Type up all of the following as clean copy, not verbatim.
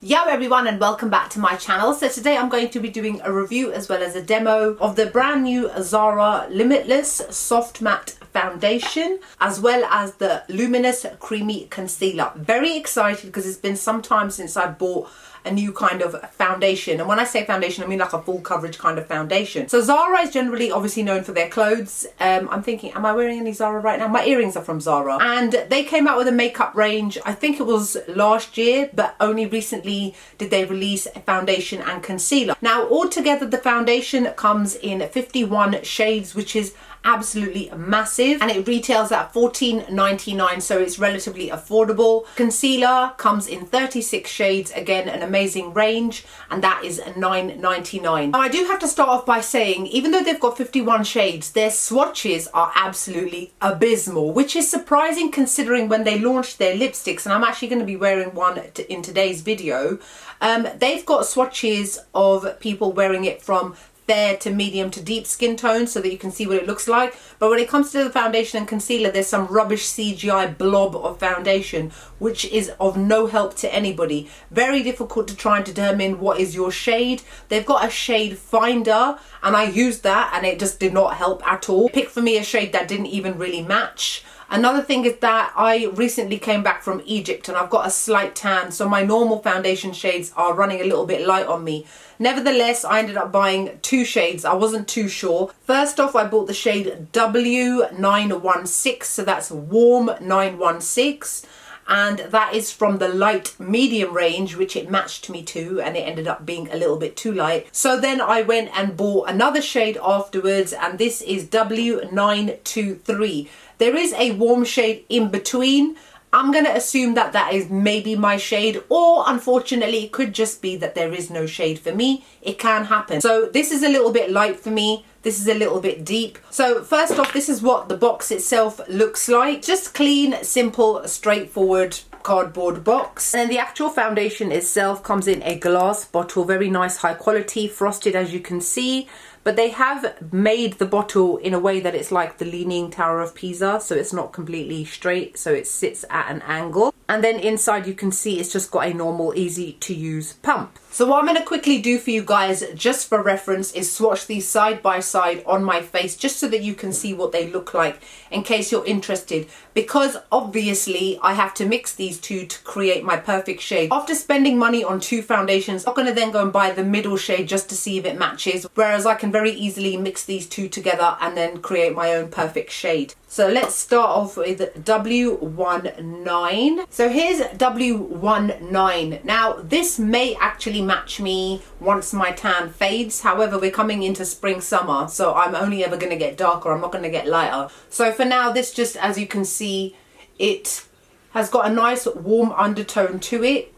Yo everyone, and welcome back to my channel. So today I'm going to be doing a review as well as a demo of the brand new Zara Limitless Soft Matte Foundation as well as the Luminous Creamy Concealer. Very excited because it's been some time since I bought a new kind of foundation, and when I say foundation I mean like a full coverage kind of foundation. So Zara is generally obviously known for their clothes. I'm thinking, am I wearing any Zara right now? My earrings are from Zara, and they came out with a makeup range, I think it was last year, but only recently did they release a foundation and concealer. Now altogether the foundation comes in 51 shades, which is absolutely massive, and it retails at $14.99, so it's relatively affordable. Concealer comes in 36 shades, again an amazing range, and that is $9.99. Now I do have to start off by saying, even though they've got 51 shades, their swatches are absolutely abysmal, which is surprising considering when they launched their lipsticks, and I'm actually going to be wearing one in today's video. They've got swatches of people wearing it from fair to medium to deep skin tone so that you can see what it looks like, but when it comes to the foundation and concealer, there's some rubbish CGI blob of foundation which is of no help to anybody. Very difficult to try and determine what is your shade. They've got a shade finder and I used that and it just did not help at all. Pick for me a shade that didn't even really match. Another thing is that I recently came back from Egypt and I've got a slight tan, so my normal foundation shades are running a little bit light on me. Nevertheless, I ended up buying two shades. I wasn't too sure. First off, I bought the shade W916, so that's warm 916. And that is from the light medium range, which it matched me to, and it ended up being a little bit too light. So then I went and bought another shade afterwards, and this is W923. There is a warm shade in between. I'm going to assume that that is maybe my shade, or unfortunately it could just be that there is no shade for me. It can happen. So this is a little bit light for me. This is a little bit deep. So first off, this is what the box itself looks like. Just clean, simple, straightforward cardboard box. And then the actual foundation itself comes in a glass bottle, very nice, high quality, frosted as you can see. But they have made the bottle in a way that it's like the Leaning Tower of Pisa, so it's not completely straight, so it sits at an angle. And then inside you can see it's just got a normal, easy to use pump. So what I'm going to quickly do for you guys, just for reference, is swatch these side by side on my face, just so that you can see what they look like in case you're interested. Because obviously I have to mix these two to create my perfect shade. After spending money on two foundations, I'm not going to then go and buy the middle shade just to see if it matches, whereas I can very easily mix these two together and then create my own perfect shade. So let's start off with W19. So here's W19. Now this may actually match me once my tan fades. However, we're coming into spring, summer, so I'm only ever going to get darker. I'm not going to get lighter. So for now, this just, as you can see, it has got a nice warm undertone to it.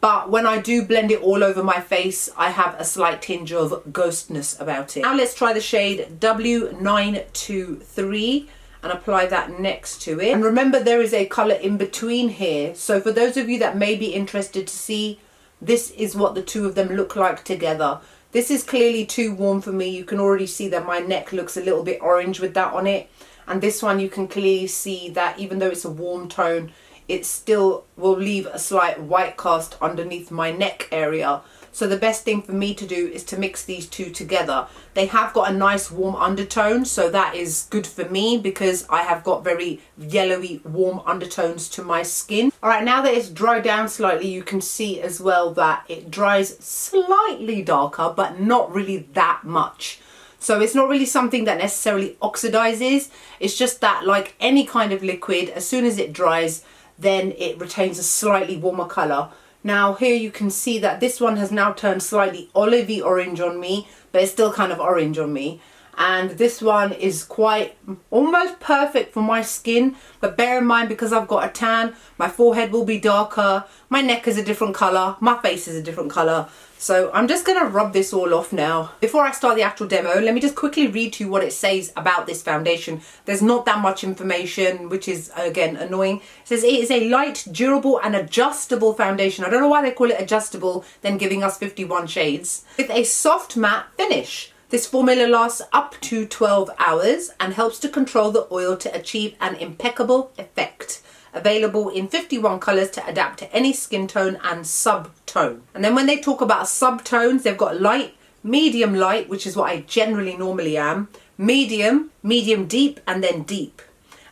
But when I do blend it all over my face, I have a slight tinge of ghostness about it. Now let's try the shade W923 and apply that next to it. And remember, there is a colour in between here. So for those of you that may be interested to see, this is what the two of them look like together. This is clearly too warm for me. You can already see that my neck looks a little bit orange with that on it. And this one, you can clearly see that even though it's a warm tone, it still will leave a slight white cast underneath my neck area. So the best thing for me to do is to mix these two together. They have got a nice warm undertone, so that is good for me because I have got very yellowy warm undertones to my skin. All right, now that it's dried down slightly, you can see as well that it dries slightly darker, but not really that much. So it's not really something that necessarily oxidizes. It's just that, like any kind of liquid, as soon as it dries, then it retains a slightly warmer colour. Now here you can see that this one has now turned slightly olivey orange on me, but it's still kind of orange on me. And this one is quite almost perfect for my skin, but bear in mind, because I've got a tan, my forehead will be darker, my neck is a different colour, my face is a different colour. So I'm just going to rub this all off now. Before I start the actual demo, let me just quickly read to you what it says about this foundation. There's not that much information, which is, again, annoying. It says it is a light, durable and adjustable foundation. I don't know why they call it adjustable, then giving us 51 shades. With a soft matte finish. This formula lasts up to 12 hours and helps to control the oil to achieve an impeccable effect. available in 51 colours to adapt to any skin tone and subtone. And then when they talk about subtones, they've got light, medium light, which is what I generally normally am, medium, medium deep, and then deep.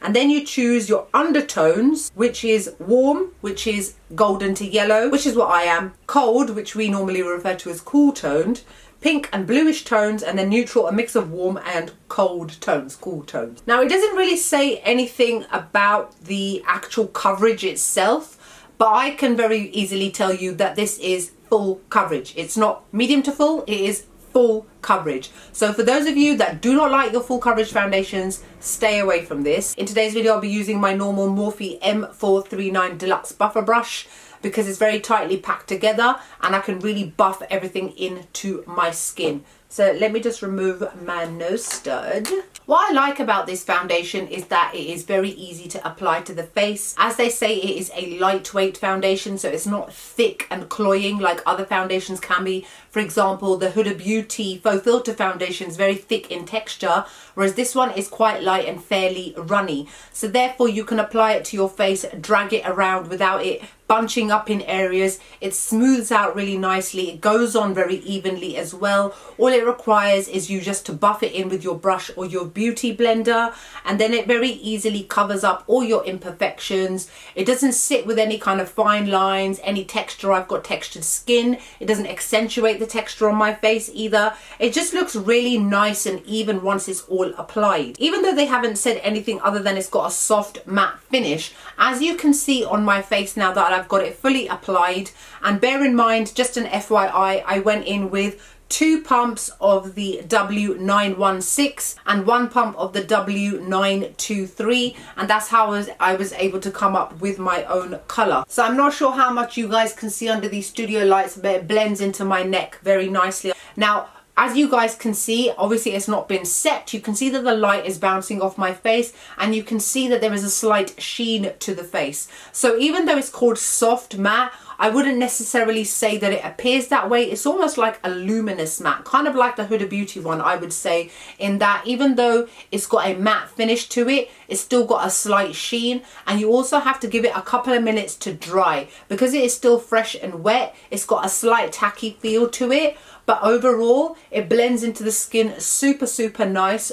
And then you choose your undertones, which is warm, which is golden to yellow, which is what I am, cold, which we normally refer to as cool toned, pink and bluish tones, and then neutral, a mix of warm and cold tones, cool tones. Now, it doesn't really say anything about the actual coverage itself, but I can very easily tell you that this is full coverage. It's not medium to full, it is full coverage. So for those of you that do not like your full coverage foundations, stay away from this. In today's video, I'll be using my normal Morphe M439 Deluxe Buffer Brush because it's very tightly packed together and I can really buff everything into my skin. So let me just remove my nose stud. What I like about this foundation is that it is very easy to apply to the face. As they say, it is a lightweight foundation, so it's not thick and cloying like other foundations can be. For example, the Huda Beauty Faux Filter foundation is very thick in texture, whereas this one is quite light and fairly runny. So therefore you can apply it to your face, drag it around without it bunching up in areas. It smooths out really nicely. It goes on very evenly as well. All it requires is you just to buff it in with your brush or your beauty blender, and then it very easily covers up all your imperfections. It doesn't sit with any kind of fine lines, any texture. I've got textured skin. It doesn't accentuate the texture on my face either. It just looks really nice and even once it's all applied. Even though they haven't said anything other than it's got a soft matte finish, as you can see on my face now that I've got it fully applied, and bear in mind, just an FYI, I went in with 2 pumps of the W916 and 1 pump of the W923, and that's how I was able to come up with my own colour. So I'm not sure how much you guys can see under these studio lights, but it blends into my neck very nicely. Now, as you guys can see, obviously it's not been set. You can see that the light is bouncing off my face, and you can see that there is a slight sheen to the face. So even though it's called soft matte, I wouldn't necessarily say that it appears that way. It's almost like a luminous matte, kind of like the Huda Beauty one, I would say, in that even though it's got a matte finish to it, it's still got a slight sheen, and you also have to give it a couple of minutes to dry because it is still fresh and wet. It's got a slight tacky feel to it, but overall it blends into the skin super nice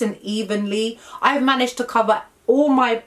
and evenly. I've managed to cover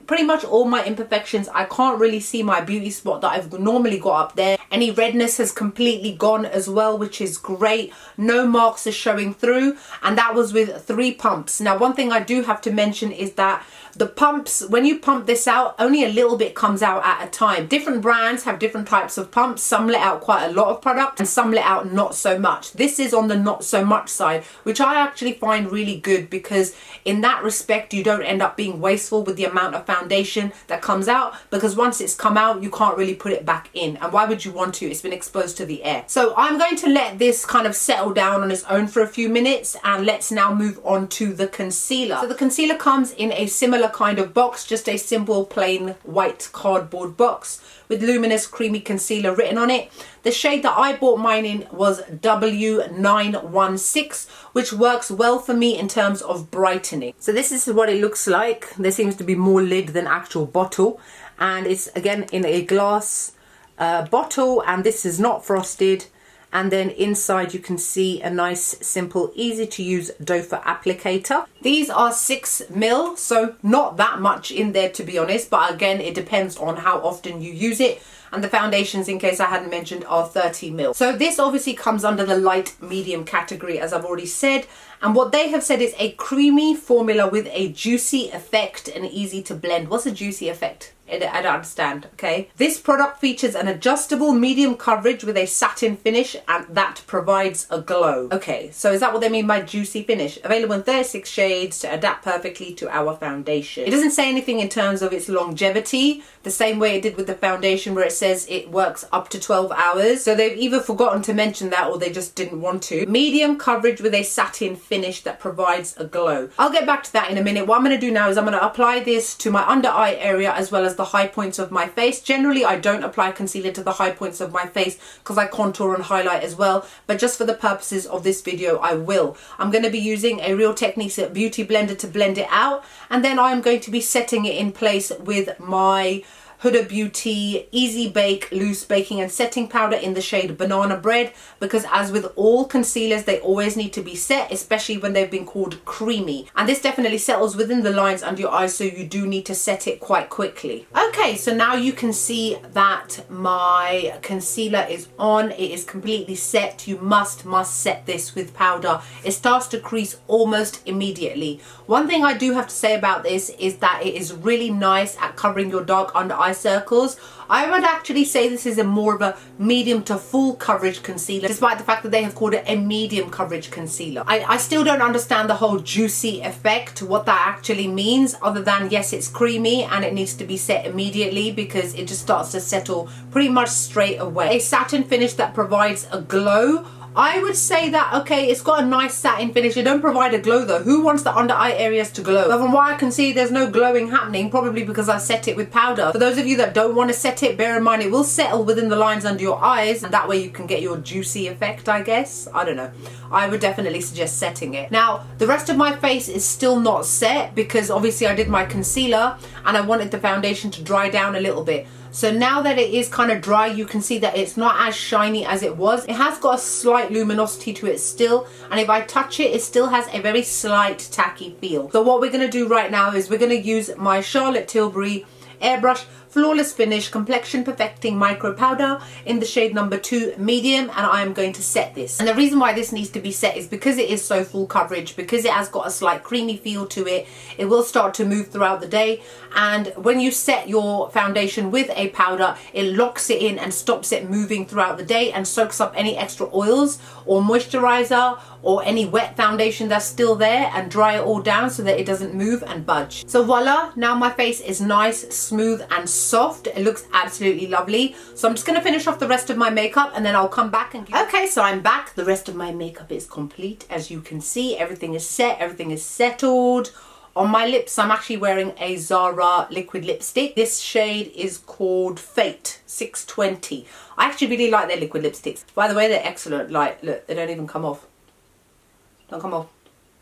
pretty much all my imperfections. I can't really see my beauty spot that I've normally got up there. Any redness has completely gone as well, which is great. No marks are showing through, and that was with 3 pumps. Now, one thing I do have to mention is that the pumps, when you pump this out, only a little bit comes out at a time. Different brands have different types of pumps. Some let out quite a lot of product and some let out not so much. This is on the not so much side, which I actually find really good because in that respect, you don't end up being wasteful with the amount of foundation that comes out, because once it's come out, you can't really put it back in. And why would you want to? It's been exposed to the air. So I'm going to let this kind of settle down on its own for a few minutes, and let's now move on to the concealer. So the concealer comes in a similar kind of box, just a simple plain white cardboard box with Luminous Creamy Concealer written on it. The shade that I bought mine in was W916, which works well for me in terms of brightening. So this is what it looks like. There seems to be more lid than actual bottle, and it's again in a glass bottle, and this is not frosted. And then inside you can see a nice, simple, easy to use doe foot applicator. These are 6ml, so not that much in there to be honest, but again, it depends on how often you use it. And the foundations, in case I hadn't mentioned, are 30ml. So this obviously comes under the light medium category, as I've already said. And what they have said is a creamy formula with a juicy effect and easy to blend. What's a juicy effect? I don't understand, okay? This product features an adjustable medium coverage with a satin finish, and that provides a glow. Okay, so is that what they mean by juicy finish? Available in 36 shades to adapt perfectly to our foundation. It doesn't say anything in terms of its longevity, the same way it did with the foundation where it says it works up to 12 hours. So they've either forgotten to mention that or they just didn't want to. Medium coverage with a satin finish that provides a glow. I'll get back to that in a minute. What I'm going to do now is I'm going to apply this to my under eye area as well as the high points of my face. Generally, I don't apply concealer to the high points of my face because I contour and highlight as well. But just for the purposes of this video, I will. I'm going to be using a Real Techniques Beauty Blender to blend it out. And then I'm going to be setting it in place with my Huda Beauty Easy Bake Loose Baking and Setting Powder in the shade Banana Bread, because as with all concealers, they always need to be set, especially when they've been called creamy. And this definitely settles within the lines under your eyes, so you do need to set it quite quickly. Okay, so now you can see that my concealer is on. It is completely set. You must set this with powder. It starts to crease almost immediately. One thing I do have to say about this is that it is really nice at covering your dark under eye circles. I would actually say this is a more of a medium to full coverage concealer, despite the fact that they have called it a medium coverage concealer. I still don't understand the whole juicy effect, what that actually means, other than yes, it's creamy and it needs to be set immediately because it just starts to settle pretty much straight away. A satin finish that provides a glow. I would say that, okay, it's got a nice satin finish. It don't provide a glow though. Who wants the under eye areas to glow? But from what I can see, there's no glowing happening, probably because I set it with powder. For those of you that don't want to set it, bear in mind it will settle within the lines under your eyes, and that way you can get your juicy effect, I guess. I don't know. I would definitely suggest setting it. Now, the rest of my face is still not set because obviously I did my concealer and I wanted the foundation to dry down a little bit. So now that it is kind of dry, you can see that it's not as shiny as it was. It has got a slight luminosity to it still. And if I touch it, it still has a very slight tacky feel. So what we're going to do right now is we're going to use my Charlotte Tilbury Airbrush Flawless Finish Complexion Perfecting Micro Powder in the shade number 2 medium, and I am going to set this. And the reason why this needs to be set is because it is so full coverage, because it has got a slight creamy feel to it. It will start to move throughout the day, and when you set your foundation with a powder, it locks it in and stops it moving throughout the day and soaks up any extra oils or moisturizer or any wet foundation that's still there and dry it all down so that it doesn't move and budge. So voila, now my face is nice, smooth and soft. It looks absolutely lovely. So I'm just going to finish off the rest of my makeup and then I'll come back and okay, so I'm back. The rest of my makeup is complete. As you can see, everything is set, everything is settled. On my lips, I'm actually wearing a Zara liquid lipstick. This shade is called Fate 620. I actually really like their liquid lipsticks. By the way, they're excellent. Like, look, they don't even come off. Don't come off.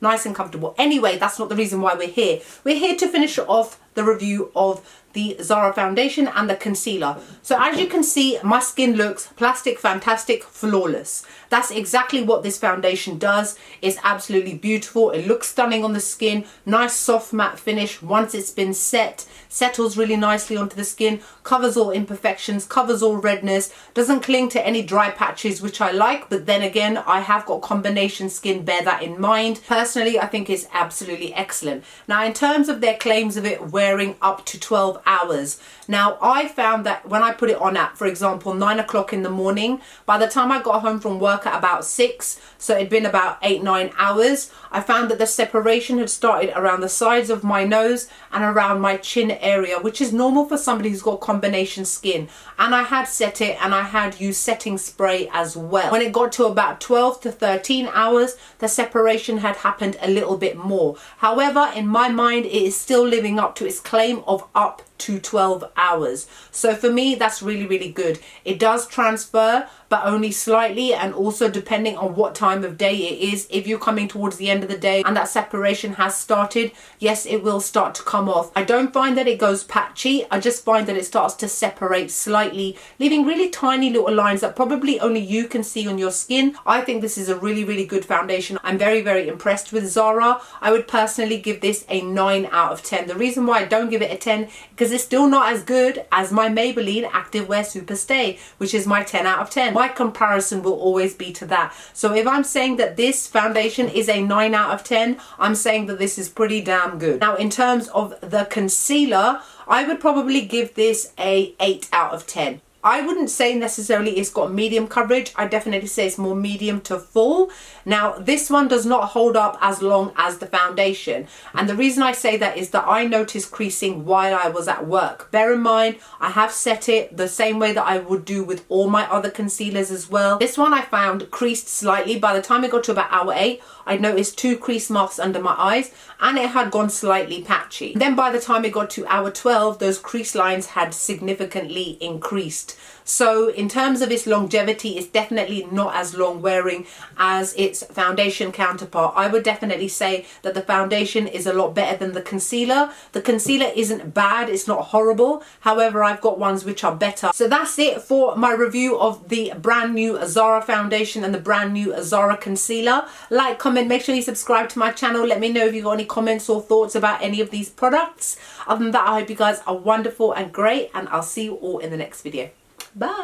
Nice and comfortable. Anyway, that's not the reason why we're here. We're here to finish off the review of the Zara foundation and the concealer. So as you can see, my skin looks plastic, fantastic, flawless. That's exactly what this foundation does. It's absolutely beautiful. It looks stunning on the skin. Nice soft matte finish once it's been set. Settles really nicely onto the skin. Covers all imperfections. Covers all redness. Doesn't cling to any dry patches, which I like. But then again, I have got combination skin. Bear that in mind. Personally, I think it's absolutely excellent. Now, in terms of their claims of it wearing up to 12 hours. Now, I found that when I put it on at, for example, 9 o'clock in the morning, by the time I got home from work at about 6, so it'd been about 8-9 hours, I found that the separation had started around the sides of my nose and around my chin area, which is normal for somebody who's got combination skin. And I had set it and I had used setting spray as well. When it got to about 12 to 13 hours, the separation had happened a little bit more. However, in my mind, it is still living up to its claim of up to 12 hours. So for me, that's really, really good. It does transfer, but only slightly, and also depending on what time of day it is. If you're coming towards the end of the day and that separation has started, yes, it will start to come off. I don't find that it goes patchy. I just find that it starts to separate slightly, leaving really tiny little lines that probably only you can see on your skin. I think this is a really, really good foundation. I'm very, very impressed with Zara. I would personally give this a 9 out of 10. The reason why I don't give it a 10 because it's still not as good as my Maybelline Activewear Super Stay, which is my 10 out of 10. My comparison will always be to that. So if I'm saying that this foundation is a 9 out of 10, I'm saying that this is pretty damn good. Now, in terms of the concealer, I would probably give this a 8 out of 10. I wouldn't say necessarily it's got medium coverage. I definitely say it's more medium to full. Now, this one does not hold up as long as the foundation. And the reason I say that is that I noticed creasing while I was at work. Bear in mind, I have set it the same way that I would do with all my other concealers as well. This one I found creased slightly. By the time it got to about hour 8, I noticed 2 crease marks under my eyes and it had gone slightly patchy. Then by the time it got to hour 12, those crease lines had significantly increased. So in terms of its longevity, it's definitely not as long wearing as its foundation counterpart. I would definitely say that the foundation is a lot better than the concealer. The concealer isn't bad, it's not horrible. However, I've got ones which are better. So that's it for my review of the brand new Zara foundation and the brand new Zara concealer. Like, comment, make sure you subscribe to my channel. Let me know if you've got any comments or thoughts about any of these products. Other than that, I hope you guys are wonderful and great, and I'll see you all in the next video. Bye.